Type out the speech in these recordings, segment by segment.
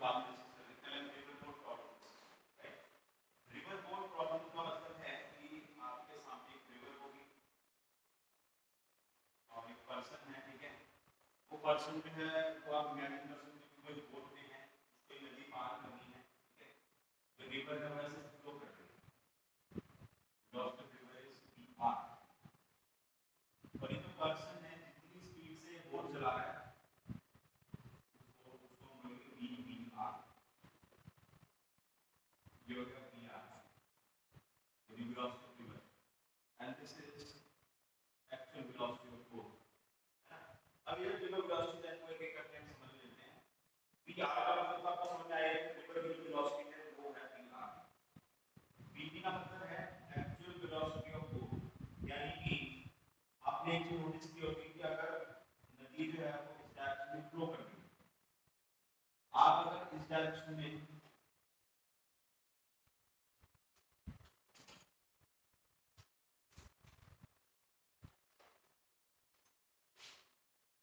बाद में डिस्कस करेंगे। पहले हम river board problem, right. River board problem का मतलब है कि आपके सामने एक रिवर होगी और एक पर्सन है, ठीक है। वो पर्सन जो है वो आप इमेजिन कर सकते हैं कोई बोट में है, उसको नदी पार करनी है, ठीक है। जो रिवर है वैसे फ्लो कर रही है, loss of river is V R. और ये जो पर्सन है जितनी स्पीड से बोट चला रहा है उसको हम बोलेंगे वी वी आर। ये हो गया V R, the velocity of river, and this is actual velocity of boat। अब ये रिवर वेलोसिटी है वो एक करके हम समझ लेते हैं। वी आर का मतलब आपको समझ में आएगा कि रिवर की वेलोसिटी है वो है वी आर। वी वी का मतलब है एक्चुअल वेलोसिटी ऑफ बोट, यानी कि आपने एक चीज नोटिस की होगी कि अगर नदी जो है वो इस डायरेक्शन में फ्लो कर रही है, आप अगर इस डायरेक्शन में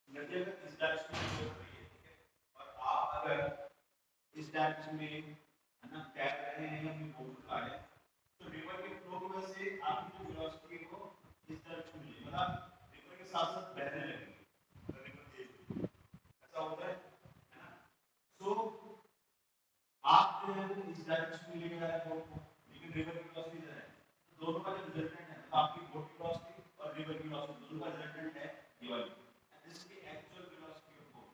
नदी अगर इस डायरेक्शन में फ्लो कर रही है, ठीक है, और आप अगर इस डायरेक्शन में है ना तैर रहे हैं या अपनी बोट चला रहे हैं, तो रिवर के फ्लो की वजह से आपकी जो वेलोसिटी है वो इस डायरेक्शन में मिलेगी, मतलब रिवर के साथ साथ बहने लगेगी। अगर रिवर तेज हो ऐसा होता है ना। सो आप जो है वो इस डायरेक्शन में लेके जा रहे हैं बोट को, लेकिन रिवर की वेलोसिटी इधर है, तो दोनों का जो रिजल्टेंट है मतलब आपकी बोट की वेलोसिटी और रिवर की वेलोसिटी दोनों का रिजल्टेंट है ये वाली, and this is the actual velocity of boat.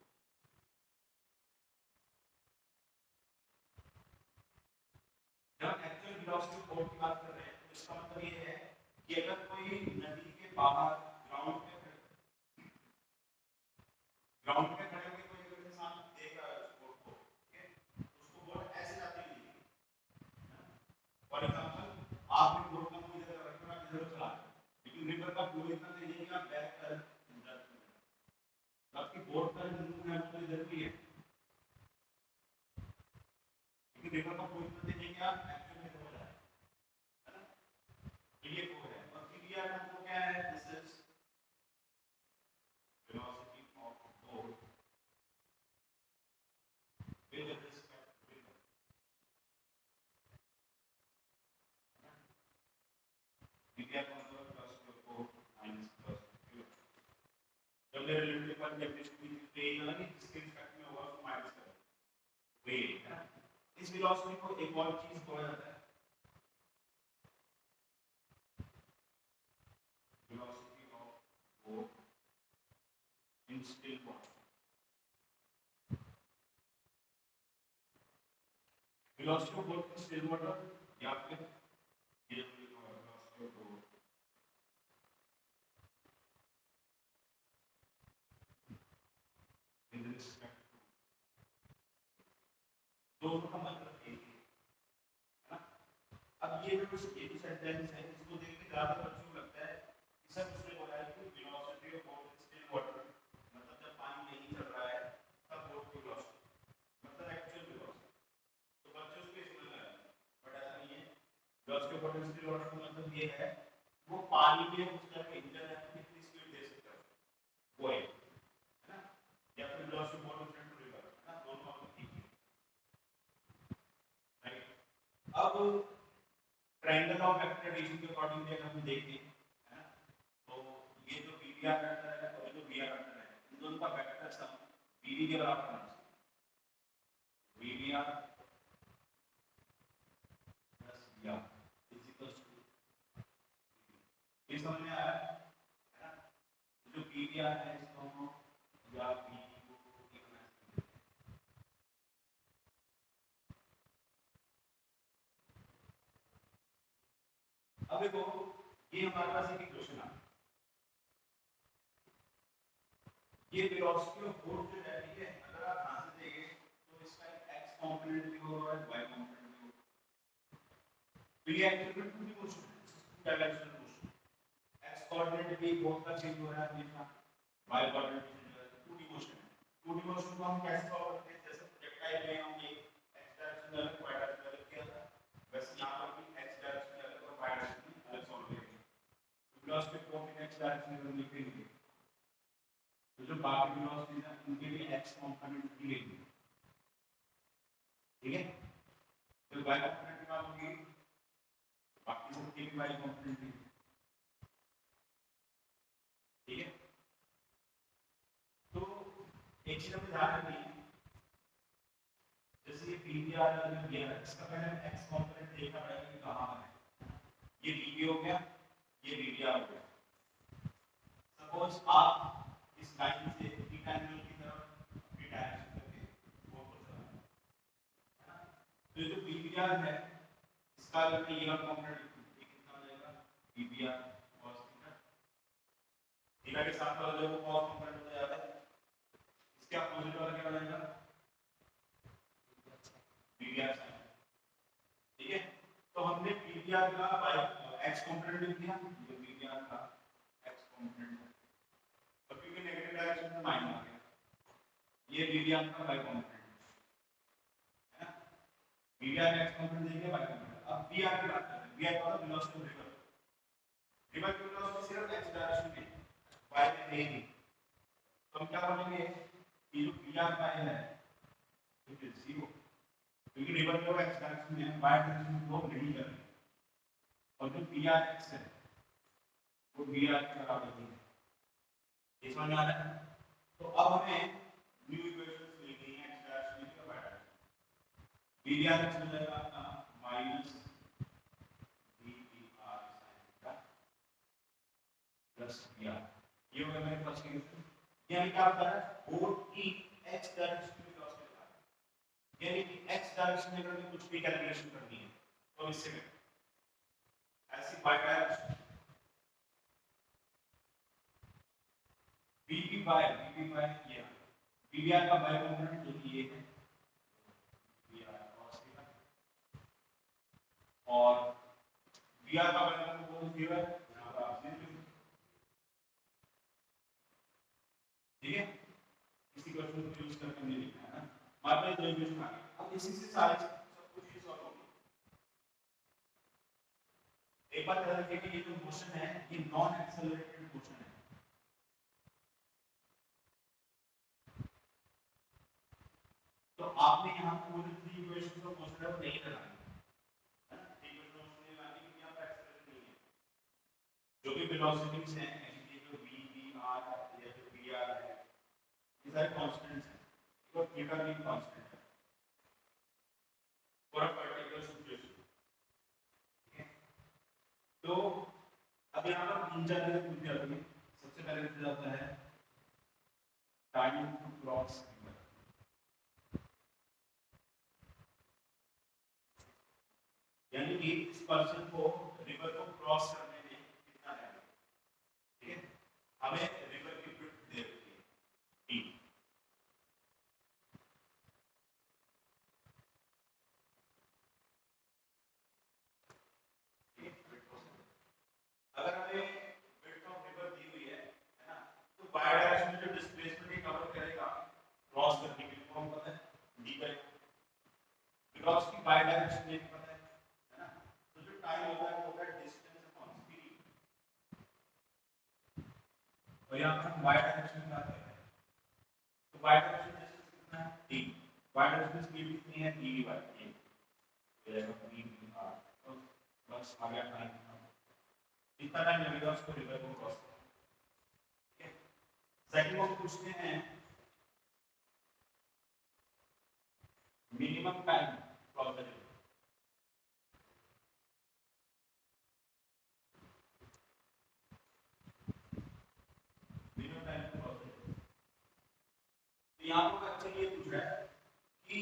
जब एक्चुअल वेलोसिटी ऑफ बोट की बात कर रहे हैं तो इसका मतलब ये है कि अगर कोई नदी के बाहर ग्राउंड पे खड़े होकर कोई अगर इंसान देख रहा है उस बोट को, ठीक है, उसको बोट ऐसे जाती हुई दिखेगी। फॉर एग्जांपल आपने बोट का मुंह इधर रखा है, इधर चला रहे हैं, लेकिन रिवर का फ्लो इतना तेज है कि आप बैक कर इधर, तो आपकी बोट का जो मुंह है वो तो इधर भी है, लेकिन रिवर का फ्लो इतना तेज है कि आप एक्चुअल में इधर हो जा रहे हैं, है ना। ये वो है। और फिर ये आपको क्या है, this is velocity of boat with respect to river। विद्या का मतलब velocity of boat minus velocity of river। जब मेरे रिलेटिव पर जब इसकी पे लगा कि जिसके रिस्पेक्ट में होगा उसको माइनस करें वे, है ना। इस वेलोसिटी को एक और चीज बोला जाता है velocity of boat in still water। velocity of boat in still water या फिर ये velocity of boat in respect to, दोनों का मतलब एक ही है ना। अब ये जो सेंटेंस है इसको देख के ज्यादा बच्चों को लगता है कि सर उसने बोला है कि velocity of boat in still water, मतलब जब पानी नहीं चल रहा है तब बोट की वेलोसिटी मतलब एक्चुअल वेलोसिटी, तो बच्चे उसको समझ रहे हैं, बट ऐसा नहीं है। Velocity of boat in still water का मतलब ये है वो पानी में उस टाइम पे इंजन है कितनी स्पीड दे सकता है वो है ना, या फिर velocity of boat in river, है ना, दोनों का मतलब एक ही है, राइट। अब ट्रायंगल ऑफ वेक्टर एडिशन के अकॉर्डिंग अगर हम देखें, है ना, तो ये जो वीवीआर वेक्टर है और ये जो वीआर वेक्टर है इन दोनों का वेक्टर सम वीवी के बराबर होना चाहिए, VVR plus VR is equals to, ये समझ में आ रहा है ना। जो वीवीआर है इसको हम या वीवी को लिखना है। अब देखो ये हमारे पास एक इक्वेशन आ, ये वेलोसिटी ऑफ बोट जो है, ठीक है, अगर आप ध्यान से देखें तो इसका एक x कंपोनेंट भी होगा और y कंपोनेंट भी होगा, तो ये एक्चुअली टू डी मोशन है, डायरेक्शनल मोशन, x कोऑर्डिनेट भी बोट का चेंज हो रहा है हमेशा, y कोऑर्डिनेट भी चेंज हो रहा है, टू डी मोशन है। टू डी मोशन को हम कैसे सॉल्व करते हैं, जैसे प्रोजेक्टाइल में हम एक x डायरेक्शन में अलग y डायरेक्शन में अलग किया था, वैसे यहां पर भी x डायरेक्शन में अलग और y डायरेक्शन में अलग सॉल्व करेंगे। Velocity of boat in x direction में हम लिखेंगे, तो जो बाकी वेलोसिटीज हैं उनके लिए x कंपोनेंट भी लेंगे। ठीक है, तो y कंपोनेंट निकालोगे, बाकी सबके भी y कंपोनेंट है, ठीक है। तो एक चीज हमें ध्यान रखनी है, जैसे ये PVR जो दिया है इसका पहले x कंपोनेंट देखना पड़ेगा कि कहां है। ये VB हो गया, ये VBR हो गया। सपोज आप इस लाइन से थीटा एंगल की तरफ अपनी डायरेक्शन करके वो कर रहे हैं, है ना। तो ये जो VBR है इसका अगर मैं ये वाला कंपोनेंट लिखूं ये कितना हो जाएगा, VBR cos थीटा। थीटा के साथ वाला जो cos कंपोनेंट हो जाता है, इसके अपोजिट वाला क्या हो जाएगा, VBR sin। ठीक है, तो हमने VBR का x कंपोनेंट लिख दिया, ये VBR का x कंपोनेंट है, तो क्योंकि नेगेटिव डायरेक्शन में माइनस आ गया, ये VBR का y कंपोनेंट है ना। VBR का x कंपोनेंट देंगे, y कंपोनेंट। अब VR की बात करते हैं, VR का वेलोसिटी ऑफ रिवर, रिवर की वेलोसिटी सिर्फ x डायरेक्शन में, y में नहीं। तो हम क्या बोलेंगे कि जो VR का है इट इज 0, क्योंकि रिवर जो x डायरेक्शन में है, y डायरेक्शन में फ्लो नहीं कर रही, और जो PRX है वो VR के बराबर नहीं है। ये समझ में आ रहा है। तो अब हमें न्यू इक्वेशंस लिखनी है x डायरेक्शन की और y डायरेक्शन। PRX हो जाएगा आपका minus VPR sin theta plus VR। ये हो गया मेरे फर्स्ट इक्वेशन। यानी क्या होता है, बोर्ड की x डायरेक्शन में वेलोसिटी निकालना है, यानी कि x डायरेक्शन में अगर हमें कुछ भी कैलकुलेशन करनी है तो इससे करें, ऐसी y डायरेक्शन VPY ये VBR का y कंपोनेंट जो कि ये है VR cos थीटा, और VR का y कंपोनेंट 0 है, यहां पर आप 0 लिख, ठीक है। इसी क्वेश्चन को यूज करके हमने लिखा है ना, हमारे पास दो इक्वेशन आ गई। अब इसी से सारे सब कुछ ही सॉल्व होगी। एक बात याद रखिए कि ये जो मोशन है ये नॉन एक्सेलरेटेड मोशन है, तो आपने यहाँ पूरी थ्री इक्वेशंस ऑफ मोशन है नहीं लगानी है ना, थ्री इक्वेशन ऑफ मोशन लगानी है, यहाँ पर एक्सेलरेट नहीं है। जो भी वेलोसिटीज हैं, ये जो v v r या जो v r है, ये सारे कांस्टेंट्स हैं, और थीटा भी कांस्टेंट है फॉर अ पर्टिकुलर सिचुएशन, ठीक है। तो अब यहाँ पर तीन चार चीजें पूछी जाती हैं। सबसे पहले पूछा जाता है टाइम टू क्रॉस रिवर, यानी कि इस पर्सन को रिवर को क्रॉस करने में कितना टाइम लगेगा, ठीक है। हमें रिवर की विड्थ दे रखी है t, अगर हमें विड्थ ऑफ रिवर दी हुई है ना, तो y डायरेक्शन में जो डिस्प्लेसमेंट कवर करेगा क्रॉस करने के लिए वो हमको पता है d करेगा, क्रॉस की y डायरेक्शन में पता है ना। तो जो टाइम होता है वो होता है डिस्टेंस अपॉन स्पीड, और यहाँ पर हम y डायरेक्शन में बात कर रहे हैं, तो y डायरेक्शन डिस्टेंस कितना है t, y डायरेक्शन स्पीड कितनी है dv बाय ये जाएगा dvr, तो बस आ गया टाइम, कितना टाइम लगेगा उसको रिवर को क्रॉस करने, ठीक है। सेकंड हम पूछते हैं minimum time cross the river, minimum time cross the river. तो यहाँ पर एक्चुअली ये पूछ रहा है कि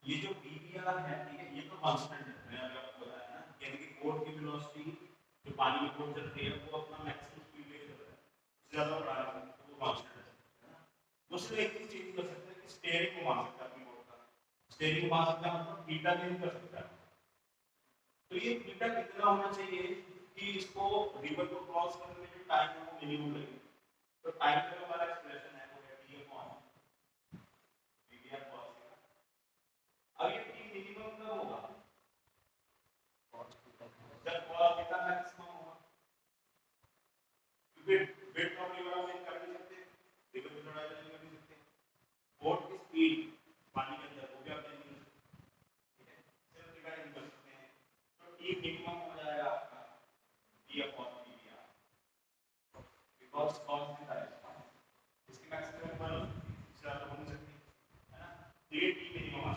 ये जो VBR है, ठीक है, ये तो कांस्टेंट है, मैंने अभी आपको बताया ना, यानी कि बोट की वेलोसिटी जो पानी में बोट चल रही है वो अपना मैक्सिमम स्पीड लेके चल रहा है, उससे ज्यादा बढ़ा रहा है तो वो कांस्टेंट है ना। दूसरा एक चीज चेंज कर सकते हैं कि स्टीयरिंग को मान सकते हैं अपनी बोट का, स्टीयरिंग को मान सकते हैं, मतलब थीटा चेंज कर सकता है। तो ये थीटा कितना होना चाहिए कि इसको रिवर को क्रॉस करने में जो टाइम है वो मिनिमम लगे, तो टाइम का हमारा एक्सप्रेशन है वो है t upon VBR cos theta. अब ये t मिनिमम कब होगा, जब cos थीटा मैक्सिमम होगा, क्योंकि विड्थ ऑफ रिवर हम कर नहीं सकते, रिवर की चौड़ाई नहीं कर सकते, बोट की स्पीड पानी के अंदर वो भी आप नहीं कर टी मिनिमम हो जाएगा आपका T upon T B R, because cos theta is इसकी मैक्सिमम वन हो सकती है, इससे ज्यादा हो नहीं सकती है ना। तो ये टी मिनिमम आ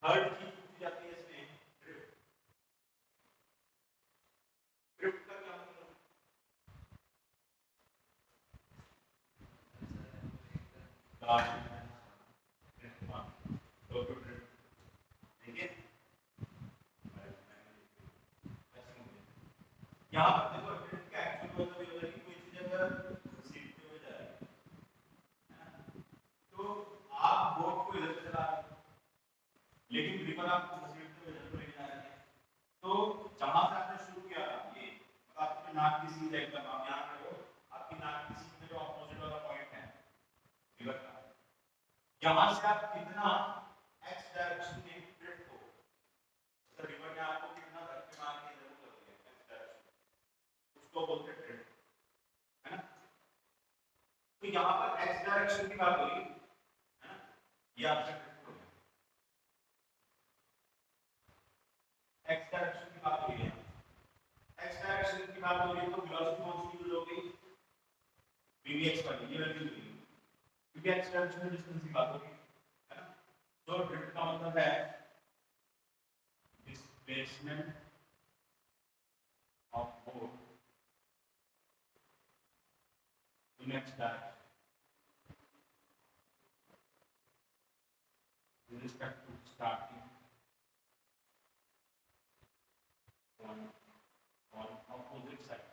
थर्ड चीज पूछी जाती है इसमें ड्रिफ्ट। ड्रिफ्ट का क्या मतलब यहाँ पर देखो ड्रिफ्ट का एक्चुअल मतलब ये होता है कि कोई चीज अगर घसीटते हुए जा रही है ना, तो आप बोट को इधर से चला रहे हो लेकिन रिवर आपको घसीटते हुए इधर को ले जा रही है। तो जहां से आपने शुरू किया ये आपकी नाक की सीध एकदम आप यहाँ खड़े हो, आपकी नाक की सीध में जो अपोजिट वाला पॉइंट है रिवर का, यहाँ से आप कितना एक्स डायरेक्शन में ड्रिफ्ट हो, तो रिवर ने आपको कितना धक्के मार के इधर को कर दिया एक्स डायरेक्शन, उसको बोलते हैं ड्रिफ्ट, है ना। तो यहाँ पर एक्स डायरेक्शन की बात हो रही है ना, ये आपका ड्रिफ्ट हो गया। एक्स डायरेक्शन की बात हो रही है, एक्स डायरेक्शन की बात हो रही है तो वेलोसिटी कौन सी यूज हो गई, vvx वाली ये वैल्यू दी गई, क्योंकि एक्स डायरेक्शन में डिस्टेंस की बात हो रही है ना। तो ड्रिफ्ट का मतलब है displacement of boat in x direction with respect to starting on opposite side,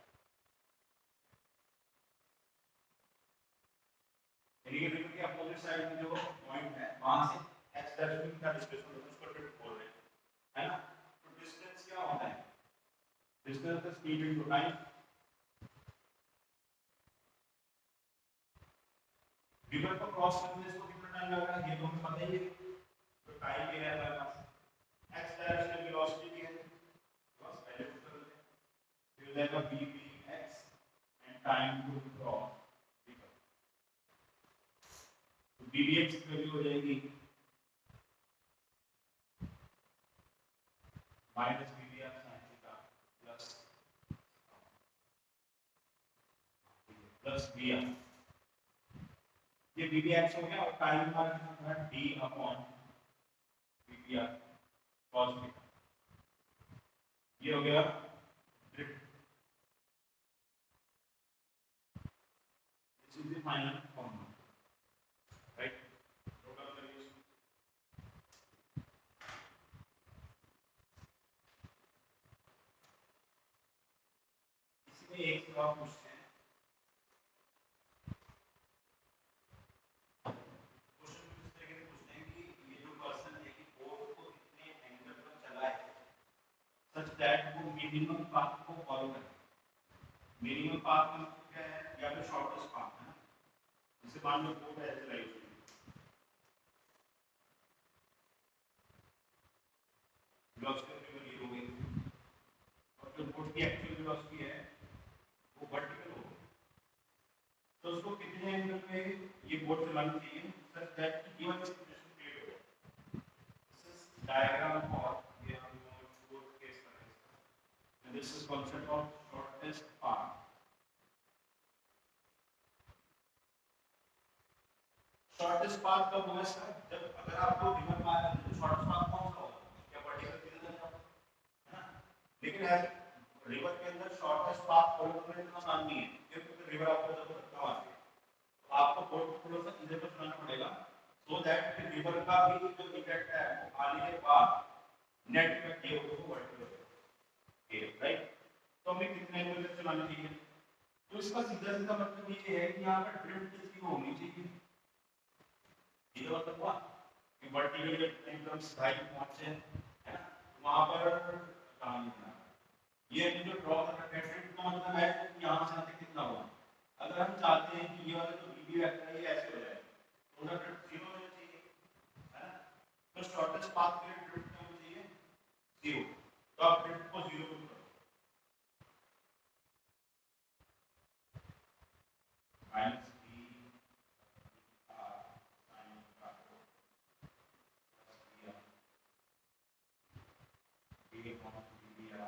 यानी कि रिवर के अपोजिट साइड में जो पॉइंट है वहां से एक्स डायरेक्शन का डिस्प्लेसमेंट होता है, उसको ड्रिफ्ट बोल रहे हैं, है ना। तो डिस्टेंस क्या होता है, distance is speed into time. River को क्रॉस करने में इसको कितना टाइम लगेगा ये तो हमें पता ही है, तो टाइम भी है हमारे पास, एक्स डायरेक्शन में वेलोसिटी भी है, बस पहले पुट कर देते हैं, फिर हो जाएगा vvx and time to cross river, तो vvx की वैल्यू हो जाएगी minus vvr sin theta plus vr, ये vvx हो गया और टाइम हमारा कितना था d upon vvr cos theta, ये हो गया drift. This is the final formula, right. Total values इसमें एक सवाल पूछते हैं, क्वेश्चन इस तरीके से पूछते हैं कि ये जो पर्सन है कि बोट को कितने एंगल पर चलाए सच दैट वो मिनिमम पाथ को फॉलो करे। मिनिमम पाथ मतलब क्या है, या फिर शॉर्टेस्ट पाथ है ना, जैसे मान लो बोट ऐसे चलाई हुई है, वेलोसिटी ये हो गई और जो बोट की एक्चुअल वेलोसिटी है वो वर्टिकल हो गई, तो उसको कितने एंगल पे ये बोट चलानी चाहिए सच दैट कि गिवन सिचुएशन क्रिएट हो जाए। दिस इज डायग्राम फॉर ये हम बोट केस करेंगे, and this is concept of shortest path. Shortest path कब होगा सर, जब अगर आपको रिवर पार करना है तो शॉर्टेस्ट पाथ कौन सा होगा, क्या वर्टिकल सीधा चल जाओ, है ना। लेकिन है रिवर के अंदर शॉर्टेस्ट पाथ फॉलो करना इतना आसान नहीं है, क्योंकि रिवर आपको जब धक्का मारती है तो आपको बोट को थोड़ा सा इधर को चलाना पड़ेगा, सो दैट कि रिवर का भी जो इफेक्ट है वो आने के बाद नेट इफेक्ट ये होगा वो वर्टिकल होगा, राइट। तो हमें कितने एंगल पे चलाना चाहिए, तो इसका सीधा सीधा मतलब ये है कि यहाँ पर ड्रिफ्ट कितनी होनी चाहिए, ये मतलब हुआ कि वर्टिकल एकदम सीधा पहुंचे, है ना, वहां पर कहां लिखना, ये जो ड्रॉ कर रखा है ड्रिफ्ट का मतलब है कि यहाँ से आते कितना हुआ। अगर हम चाहते हैं कि ये वाला जो vb वेक्टर है ये ऐसे हो जाए तो उसका ड्रिफ्ट 0 होना चाहिए, है ना। तो शॉर्टेस्ट पाथ के लिए ड्रिफ्ट क्या होना चाहिए 0, तो आप ड्रिफ्ट को 0 पुट करो, माइनस ये कौन सी या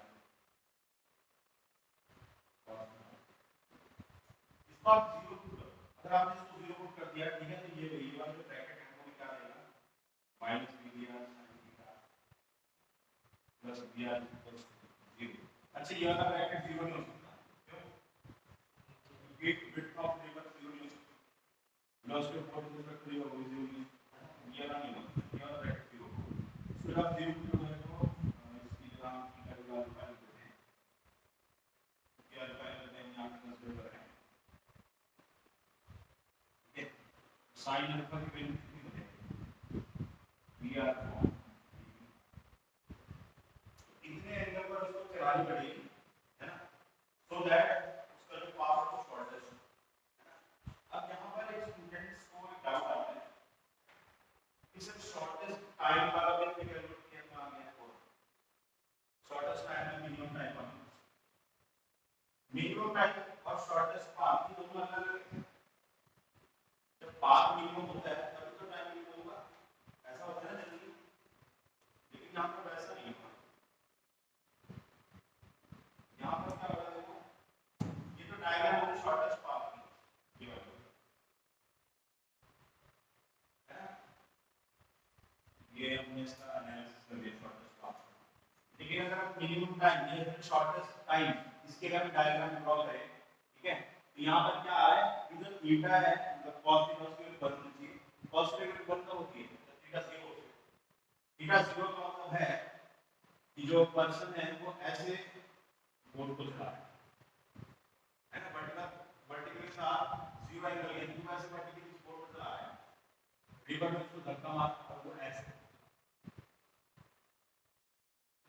इसको आप जीरो पुट करो। अगर आपने इसको जीरो पुट कर दिया ठीक है, तो ये वाला जो ब्रैकेट है वो क्या रहेगा, minus B D R sine theta plus B R equals zero. अच्छा ये वाला ब्रैकेट जीरो नहीं हो सकता, क्यों? क्योंकि विड्थ ऑफ रिवर जीरो नहीं हो सकती, velocity of water with respect to river वो जीरो नहीं, ये वाला नहीं होता, ये वाला ब्रैकेट जीरो। फिर आप जीरो पुट करोगे तो इसकी जगह हम थीटा का अल्फा लेते हैं, ये अल्फा लेते हैं, यहां पे कंसीडर करें sin अल्फा की वैल्यू कितनी बनेगी, वी आर इतने एंगल पर उसको चलानी पड़ेगी, है ना, सो दैट उसका जो पाथ है वो शॉर्टेस्ट। अब यहाँ पर एक स्टूडेंट्स को एक डाउट आता है कि सर शॉर्टेस्ट टाइम वाला भी कैलकुलेट किया था हमने, और शॉर्टेस्ट टाइम में मिनिमम टाइम और शॉर्टेस्ट पाथ ये दोनों अलग अलग हैं। जब पाथ मिनिमम होता है तभी तो टाइम मिनिमम होगा, ऐसा होता है ना जनरली, लेकिन यहाँ पर वैसा नहीं होगा। यहाँ पर क्या होगा, देखो ये तो डायग्राम है शॉर्टेस्ट पाथ की, ये वाला है, ये हमने इसका एनालिसिस कर लिया शॉर्टेस्ट पाथ। लेकिन अगर आप मिनिमम टाइम ये शॉर्टेस्ट टाइम इसके अगर डायग्राम ड्रॉ करें, ठीक है, तो यहाँ पर क्या आ रहा है, इधर थीटा है, मतलब cos की वैल्यू बदलनी चाहिए, cos की वैल्यू कब होती है, जब थीटा 0 होती है। थीटा 0 का मतलब है कि जो पर्सन है वो ऐसे बोर्ड को चला रहा है ना, वर्टिकल के साथ 0 एंगल है, क्यों ऐसे वर्टिकली बोर्ड को चला रहा है, रिवर में उसको धक्का मारता है वो ऐसे।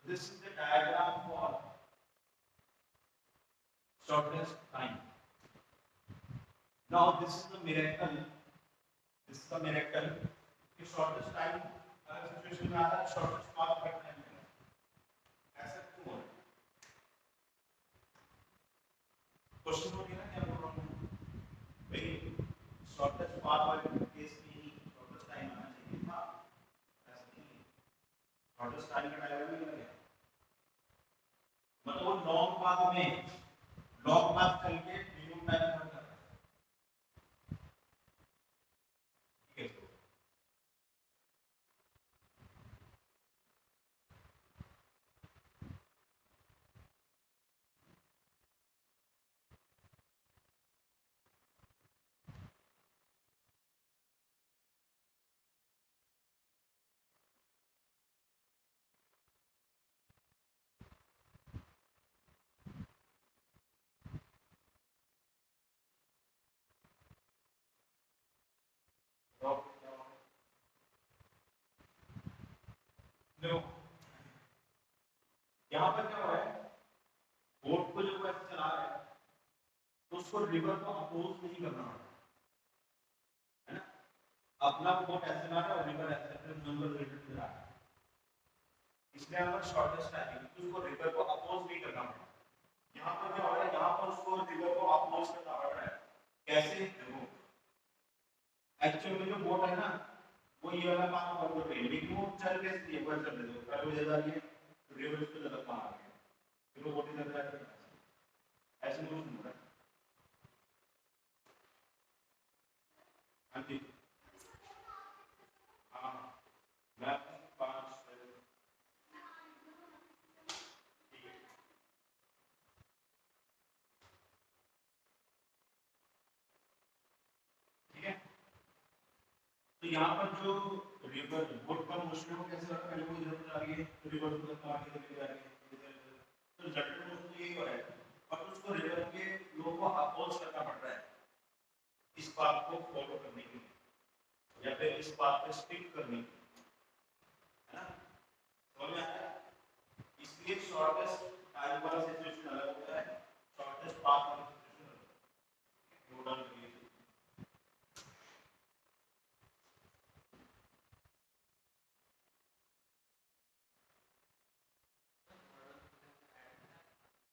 This is the diagram for shortest time. Now this is the miracle. This is the miracle. कि shortest time अगर सिचुएशन में आता है shortest path करना है, ऐसा क्यों हो रहा है? क्वेश्चन हो गया ना, क्या बोल रहा हूँ भाई, shortest path वाले केस में ही shortest time आना चाहिए था, ऐसा नहीं, shortest time का डायग्राम ही अलग है, मतलब वो लॉन्ग पाथ में लॉन्ग पाथ चल के मिनिमम टाइम कम कर रहा है, ठीक है। देखो यहाँ पर क्या हो रहा है, बोट को जो ऐसे चला रहा है तो उसको रिवर को अपोज नहीं करना पड़ता है ना, अपना बोट ऐसे चला रहा है और रिवर ऐसे नंबर रिटर्न कर रहा है, इसलिए हमारा शॉर्टेस्ट टाइम है कि उसको रिवर को अपोज नहीं करना पड़ता। यहाँ पर क्या हो रहा है, यहाँ पर उसको रिवर को अपोज करना पड़ रहा है, कैसे, देखो एक्चुअल में जो बोट है ना वो ये वाला काम कर रही है, लेकिन वो चल कैसे रही है, पर चल रही है, कर हो जा रही है, रिवर उसको ज्यादा कहाँ आ रही है, फिर वो बोट इधर जा रही है, ऐसे कुछ नहीं हो रहा है। हाँ जी, हाँ मैं 5 ठीक है। तो यहाँ पर जो रिवर बोट का मोशन है वो कैसे होता है, पहले वो इधर जा रही है तो रिवर उधर का आगे लेके जा रही है, तो जनरल मोशन तो यही हो रहा है, और उसको रिवर के फ्लो को अपोज करना पड़ रहा है इस पाथ को फॉलो करने के लिए, या फिर इस पाथ पे स्टिक करने के लिए, है ना, समझ में आया? इसलिए शॉर्टेस्ट टाइम वाला सिचुएशन अलग होता है, शॉर्टेस्ट पाथ वाला